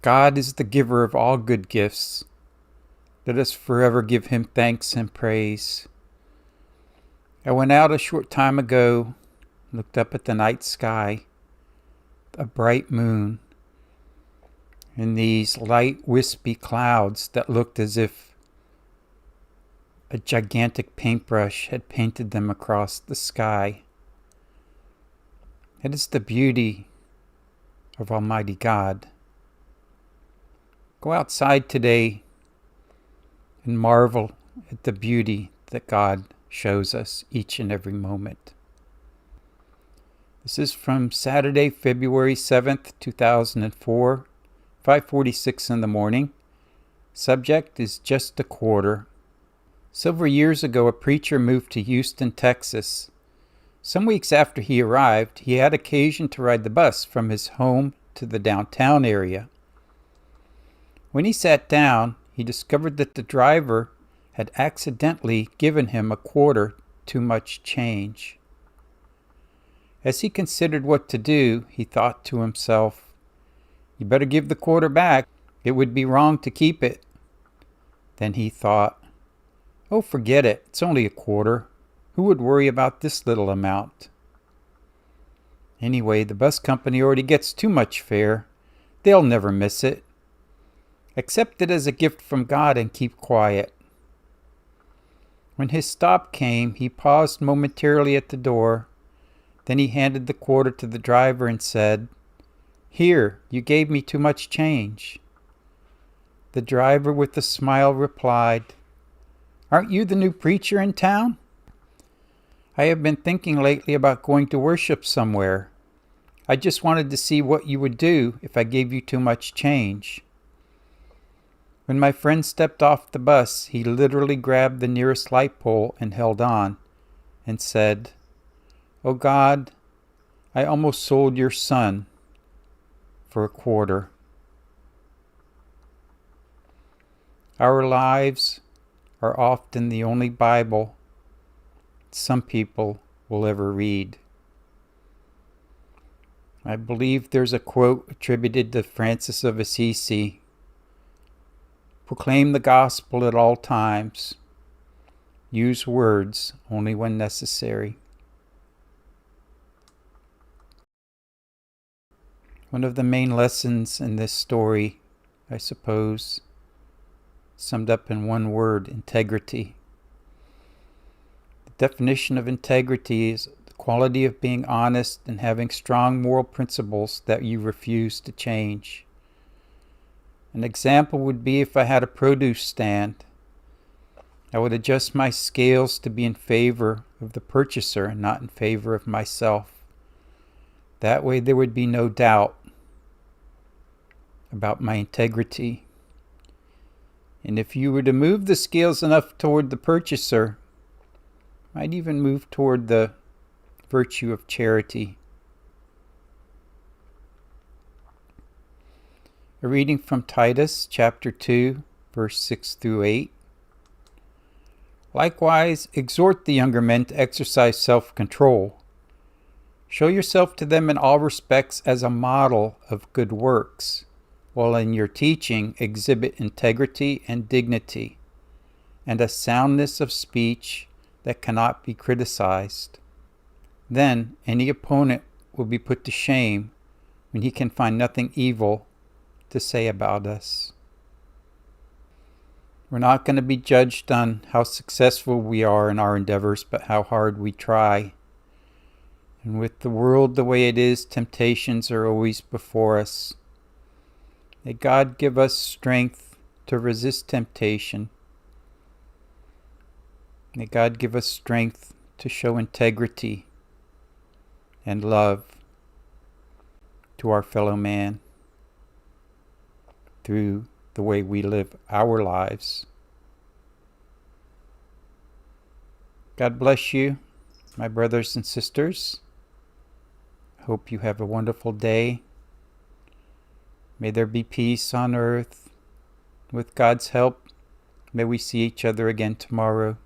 God is the giver of all good gifts. Let us forever give him thanks and praise. I went out a short time ago, looked up at the night sky, a bright moon, and these light wispy clouds that looked as if a gigantic paintbrush had painted them across the sky. It is the beauty of Almighty God. Go outside today and marvel at the beauty that God shows us each and every moment. This is from Saturday, February 7th, 2004, 5:46 in the morning. Subject is just a quarter. Several years ago, a preacher moved to Houston, Texas. Some weeks after he arrived, he had occasion to ride the bus from his home to the downtown area. When he sat down, he discovered that the driver had accidentally given him a quarter too much change. As he considered what to do, he thought to himself, "You better give the quarter back. It would be wrong to keep it." Then he thought, "Oh, forget it. It's only a quarter. Who would worry about this little amount? Anyway, the bus company already gets too much fare. They'll never miss it. Accept it as a gift from God and keep quiet." When his stop came, he paused momentarily at the door. Then he handed the quarter to the driver and said, "Here, you gave me too much change." The driver with a smile replied, "Aren't you the new preacher in town? I have been thinking lately about going to worship somewhere. I just wanted to see what you would do if I gave you too much change." When my friend stepped off the bus, he literally grabbed the nearest light pole and held on and said, "Oh God, I almost sold your son for a quarter." Our lives are often the only Bible some people will ever read. I believe there's a quote attributed to Francis of Assisi: "Proclaim the gospel at all times. Use words only when necessary." One of the main lessons in this story, I suppose, summed up in one word: integrity. The definition of integrity is the quality of being honest and having strong moral principles that you refuse to change. An example would be if I had a produce stand. I would adjust my scales to be in favor of the purchaser and not in favor of myself. That way there would be no doubt about my integrity. And if you were to move the scales enough toward the purchaser, might even move toward the virtue of charity. A reading from Titus chapter 2, verse 6 through 8. "Likewise, exhort the younger men to exercise self-control. Show yourself to them in all respects as a model of good works, while in your teaching exhibit integrity and dignity, and a soundness of speech that cannot be criticized. Then any opponent will be put to shame when he can find nothing evil to say about us." We're not going to be judged on how successful we are in our endeavors, but how hard we try. And with the world the way it is, temptations are always before us. May God give us strength to resist temptation. May God give us strength to show integrity and love to our fellow man through the way we live our lives. God bless you, my brothers and sisters. Hope you have a wonderful day. May there be peace on earth. With God's help, may we see each other again tomorrow.